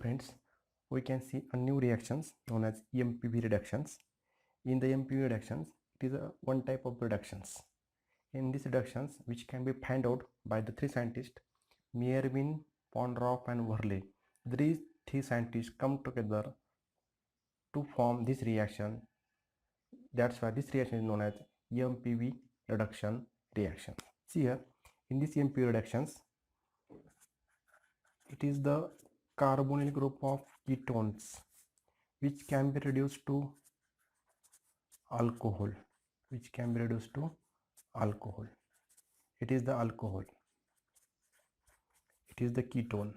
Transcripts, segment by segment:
friends, we can see a new reactions known as MPV reductions. In the MPV reductions, it is one type of reductions. In these reductions, which can be found out by the three scientists, Miervin, Pondorf and Worley, these three scientists come together to form this reaction. That's why this reaction is known as MPV reduction reaction. See here, in this MPV reductions, it is the carbonyl group of ketones which can be reduced to alcohol, which can be reduced to alcohol. It is the alcohol, it is the ketone.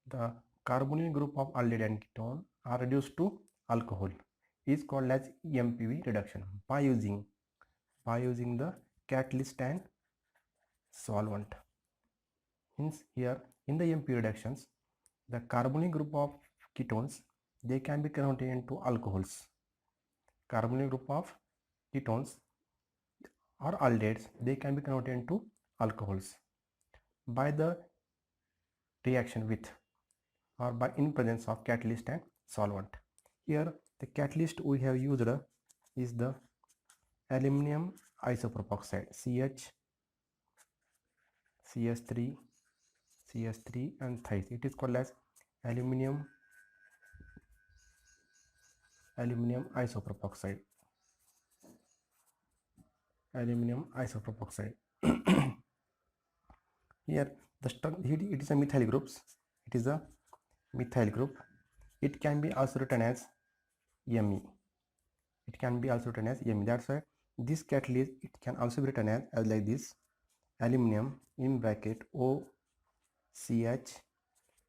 The carbonyl group of aldehyde and ketone are reduced to alcohol is called as MPV reduction by using the catalyst and solvent. Hence here in the MPV reductions, the carbonyl group of ketones, they can be converted into alcohols. Carbonyl group of ketones or aldehydes, they can be converted into alcohols by the reaction with or by in presence of catalyst and solvent. Here the catalyst we have used is the aluminum isopropoxide CH3 and thys. It is called as aluminum isopropoxide. Here it is a methyl groups. It is a methyl group. It can be also written as Me. It can be also written as Me. That's why this catalyst it can also be written as like this: aluminum in bracket OCH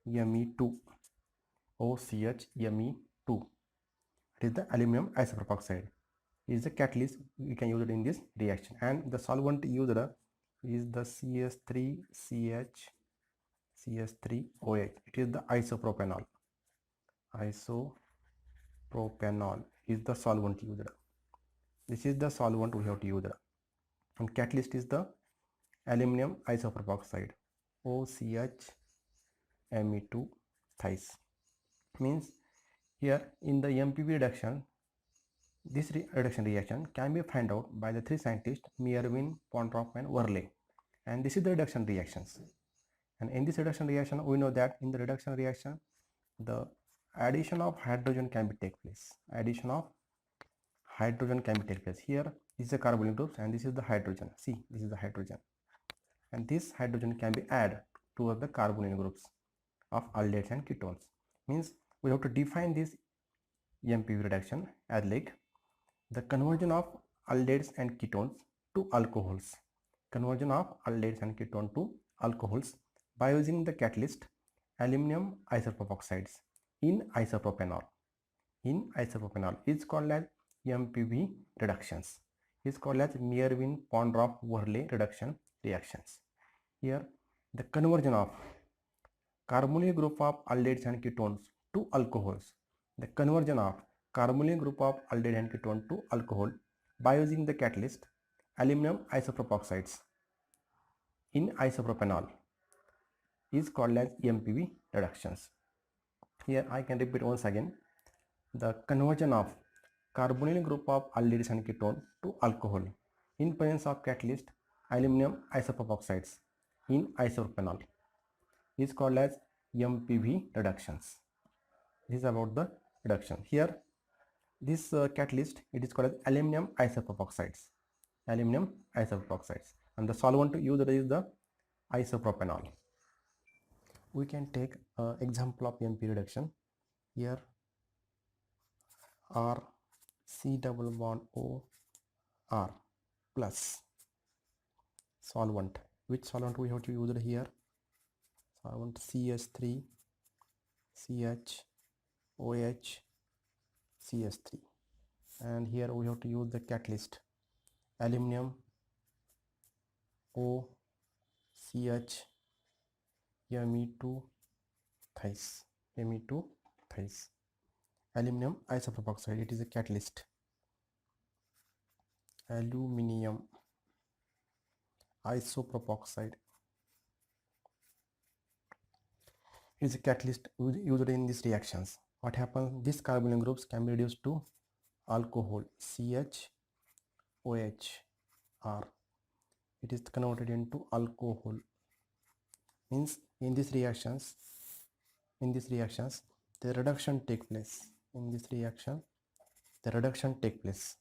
Me2. OCH Me2. It is the aluminum isopropoxide. It is the catalyst we can use it in this reaction, and the solvent used is the CH3OH. It is the isopropanol. Isopropanol is the solvent used. This is the solvent we have to use, and catalyst is the aluminum isopropoxide OCH Me2 thys. Means here in the MPV reduction, this reduction reaction can be found out by the three scientists Miervin, Pondorf and Worley, and this is the reduction reactions. And in this reduction reaction, we know that in the reduction reaction, the addition of hydrogen can be take place. Addition of hydrogen can be take place. Here this is the carbonyl groups and this is the hydrogen. See, this is the hydrogen, and this hydrogen can be added to the carbonyl groups of aldehydes and ketones. Means we have to define this MPV reduction as like the conversion of aldehydes and ketones to alcohols. Conversion of aldehydes and ketone to alcohols by using the catalyst aluminum isopropoxides in isopropanol. In isopropanol is called as MPV reductions. Is called as Miervin, Pondorf, Worley reduction reactions. Here the conversion of carbonyl group of aldehydes and ketones to alcohols. The conversion of carbonyl group of aldehyde and ketone to alcohol by using the catalyst aluminum isopropoxides in isopropanol is called as MPV reductions. Here I can repeat once again: the conversion of carbonyl group of aldehydes and ketone to alcohol in presence of catalyst aluminum isopropoxides in isopropanol is called as MPV reductions. This is about the reduction. Here this catalyst, it is called as aluminum isopropoxides. Aluminum isopropoxides, and the solvent used is the isopropanol. We can take example of MPV reduction. Here R C double bond O R plus solvent. Which solvent we have to use here? Solvent CH3 CH OH CH3, and here we have to use the catalyst aluminum OCH Me2 thys. Aluminum isopropoxide, it is a catalyst. Aluminium isopropoxide is a catalyst used in these reactions. What happens? These carbonyl groups can be reduced to alcohol CHOH, or it is converted into alcohol. Means in these reactions the reduction take place. In this reaction the reduction take place.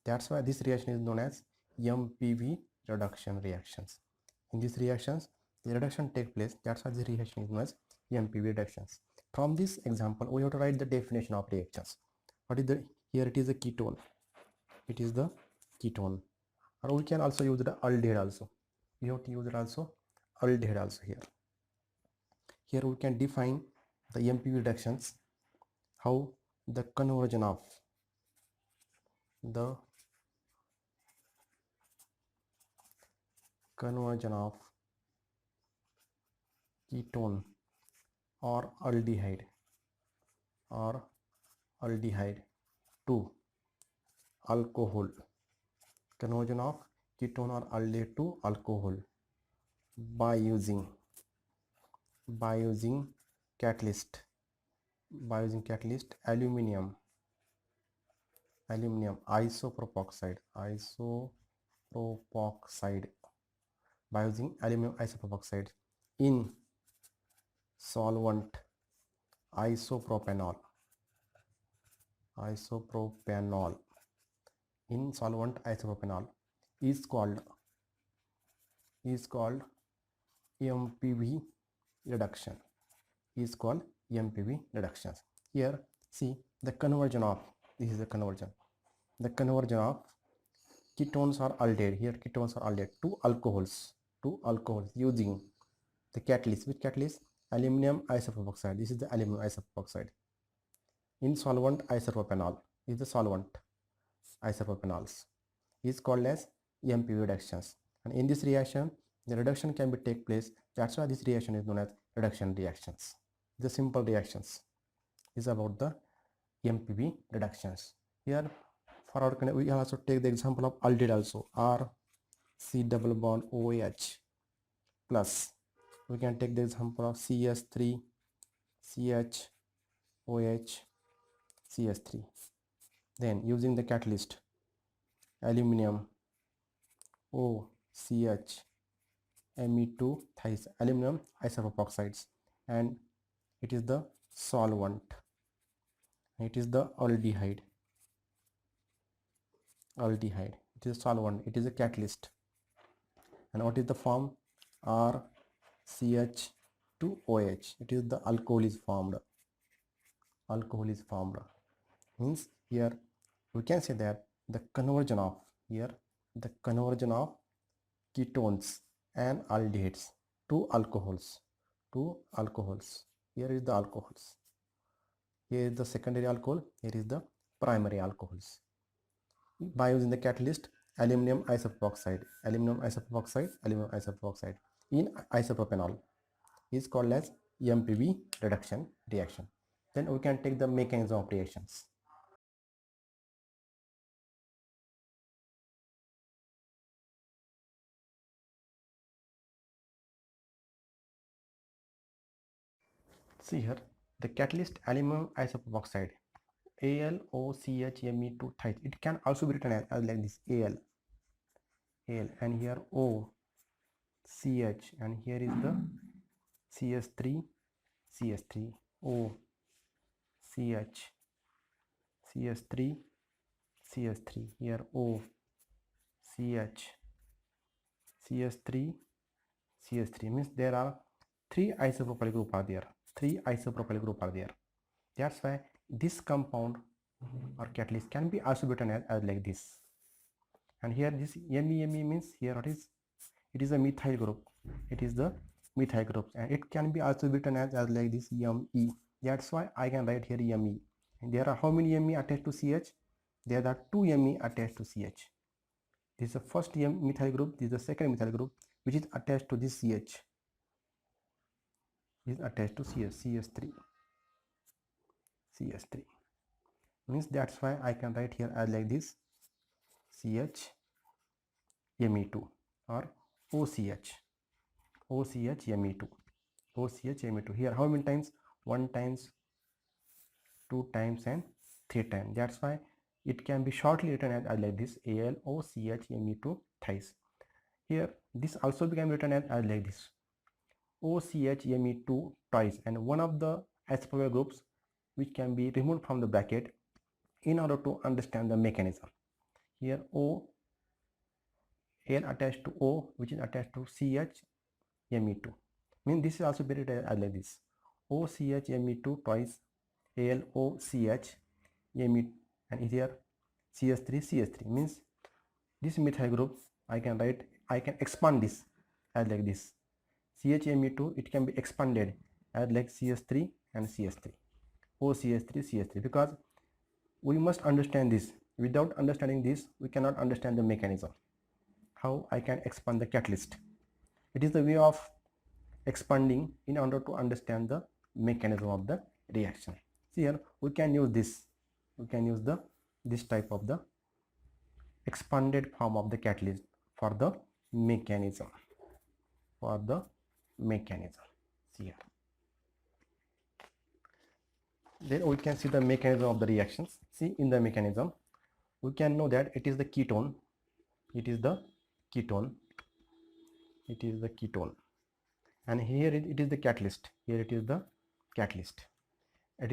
That's why this reaction is known as MPV reduction reactions. In these reactions the reduction take place. That's why this reaction is known as MPV reductions. From this example we have to write the definition of reactions. What is the, here it is a ketone, it is the ketone, or we can also use the aldehyde also. We have to use it also aldehyde also here. Here we can define the MPV reductions, how the conversion of ketone or aldehyde to alcohol, conversion of ketone or aldehyde to alcohol by using catalyst, aluminum isopropoxide, by using aluminum isopropoxide in solvent isopropanol, in solvent isopropanol is called MPV reduction, reductions. Here see the conversion of, this is the conversion of ketones or aldehyde, here ketones or aldehyde to alcohols using the catalyst. Which catalyst? Aluminum isopropoxide. This is the aluminum isopropoxide in solvent isopropanol, is the solvent isopropanols, is called as MPV reductions. And in this reaction the reduction can be take place. That's why this reaction is known as reduction reactions. The simple reactions is about the MPV reductions. Here for our we also take the example of aldehyde also, RC double bond OH plus. We can take the example of CS3 CHOH CS3. Then using the catalyst aluminum OCH Me2 thys, aluminum isopropoxides, and it is the solvent, it is the aldehyde, it is a solvent, it is a catalyst. And what is the form? RCH2OH, it is the alcohol is formed. Means here we can say that the conversion of ketones and aldehydes to alcohols. Here is the alcohols, here is the secondary alcohol, here is the primary alcohols, by using the catalyst aluminum isopropoxide in isopropanol is called as MPV reduction reaction. Then we can take the mechanism of reactions. See here the catalyst aluminum isopropoxide AlOCHMe2 thys. It can also be written as like this Al, and here OCH, and here is the CS3 OCH CS3 here OCH CS3 means there are three isopropyl group are there. That's why this compound or catalyst can be also written as like this. And here this Me means here it is a methyl group, and it can be also written as like this Me. That's why I can write here Me. And there are how many Me attached to CH? There are two Me attached to CH. This is the first methyl group, this is the second methyl group which is attached to this CH, is attached to CS3 means that's why I can write here as like this CH Me2 or OCH OCH OCH Here how many times? 1 times, 2 times and 3 times. That's why it can be shortly written as like this, AlOCH thrice. Here this also can be written as like this, OCH twice, and one of the isopropanol groups which can be removed from the bracket in order to understand the mechanism. Here O, Al attached to O, which is attached to CH-Me2. Means this is also be written as like this, OCH-Me2 twice, AlOCH-Me, and here CH3 means this methyl group I can expand this as like this, CH-Me2, it can be expanded as like CH3 and CH3, OCH3 because we must understand this. Without understanding this, we cannot understand the mechanism. How I can expand the catalyst? It is the way of expanding in order to understand the mechanism of the reaction. See here we can use this. We can use this type of the expanded form of the catalyst for the mechanism. See here. Then we can see the mechanism of the reactions. See, in the mechanism we can know that it is the ketone, and here it is the catalyst. It is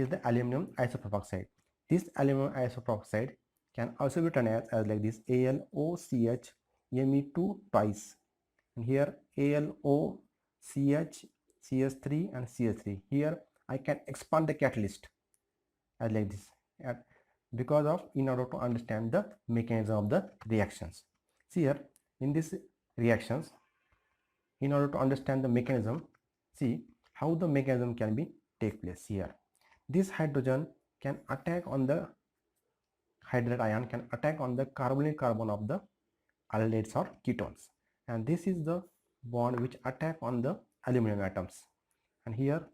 the aluminum isopropoxide. This aluminum isopropoxide can also be written as like this, AlOCH-Me2 twice, and here AlOCH, CH3 and CH3. Here I can expand the catalyst as like this, because of in order to understand the mechanism of the reactions. See here in this reactions, in order to understand the mechanism, see how the mechanism can be take place. Here this hydrogen can attack on the hydride ion, can attack on the carbonyl carbon of the aldehydes or ketones, and this is the bond which attack on the aluminum atoms, and here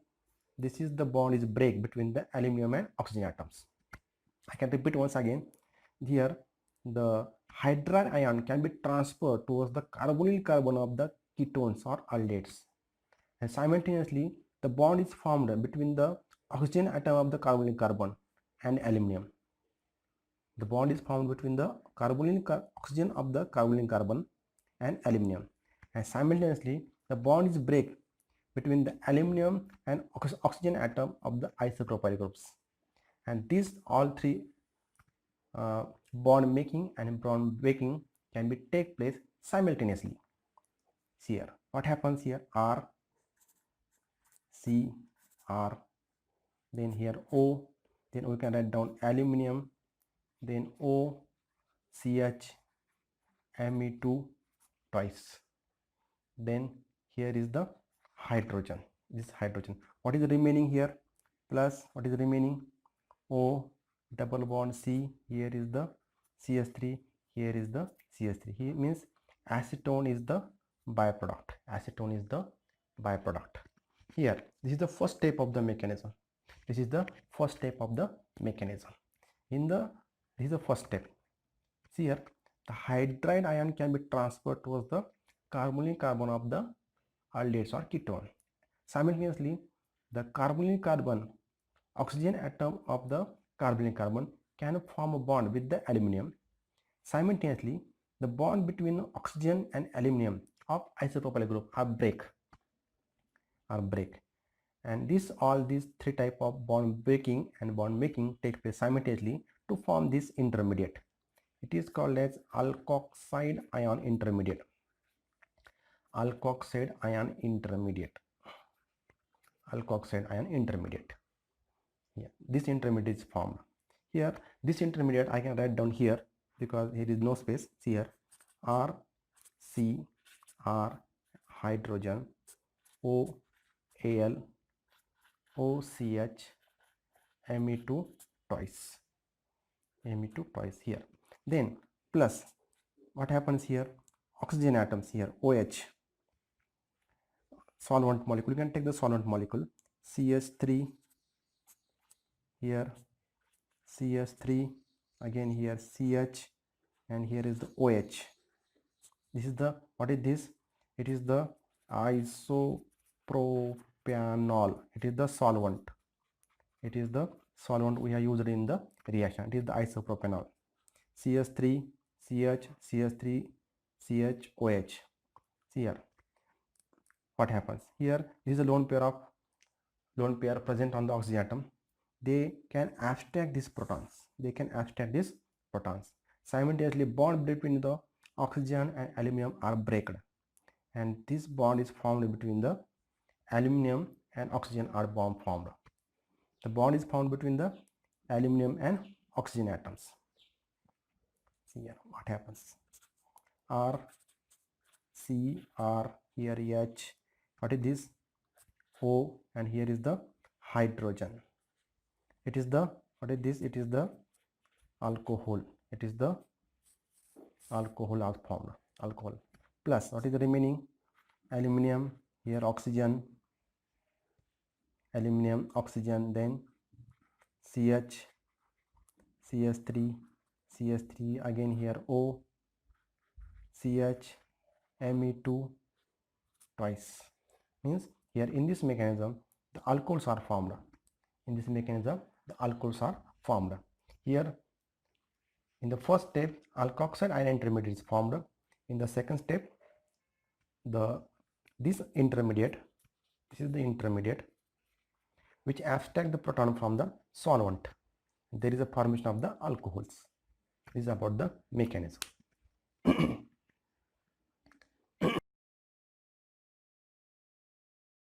this is the bond is break between the aluminum and oxygen atoms. I can repeat once again. Here the hydride ion can be transferred towards the carbonyl carbon of the ketones or aldehydes, and simultaneously the bond is formed between the oxygen atom of the carbonyl carbon and aluminum. The bond is formed between the oxygen of the carbonyl carbon and aluminum, and simultaneously the bond is break between the aluminum and oxygen atom of the isopropyl groups, and these all three bond making and bond breaking can be take place simultaneously. See here what happens here, R, C, R, then here O, then we can write down aluminum, then O, CH, Me2 twice, then here is the hydrogen, this hydrogen. What is the remaining here? Plus what is the remaining? O double bond C, here is the CH3, here is the CH3. Here means acetone is the byproduct. Here this is the first step of the mechanism. This is the first step. This is the first step. See here the hydride ion can be transferred towards the carbonyl carbon of the aldehydes or ketone. Simultaneously the carbonyl carbon oxygen atom of the carbonyl carbon can form a bond with the aluminum. Simultaneously the bond between oxygen and aluminum of isopropyl group are break, and all these three type of bond breaking and bond making take place simultaneously to form this intermediate. It is called as alkoxide ion intermediate. Yeah, this intermediate is formed. Here this intermediate I can write down here because here is no space. See here R, C, R, hydrogen, O, Al, OCH, Me2 twice, here. Then plus what happens here, oxygen atoms here, OH, solvent molecule. You can take the solvent molecule, CH3, here CH3, again here CH, and here is the OH. This is the, what is this? It is the isopropanol. It is the solvent. It is the solvent we have used in the reaction. It is the isopropanol. CH3 CH CH3 CHOH. See here what happens. Here this is a lone pair present on the oxygen atom. They can abstract these protons. Simultaneously, bond between the oxygen and aluminum are broken, and this bond is formed between the aluminum and oxygen are formed. The bond is found between the aluminum and oxygen atoms. See here what happens. R C R, here H. What is this? O, and here is the hydrogen. It is the, what is this? It is the alcohol. It is the alcohol are formed. Alcohol plus what is the remaining? Aluminum, here oxygen, aluminum, oxygen, then CH, CH3, CH3, again here O, CH, Me2 twice. Means here in this mechanism the alcohols are formed. Here in the first step alkoxide ion intermediate is formed. In the second step this is the intermediate which abstract the proton from the solvent. There is a formation of the alcohols. This is about the mechanism.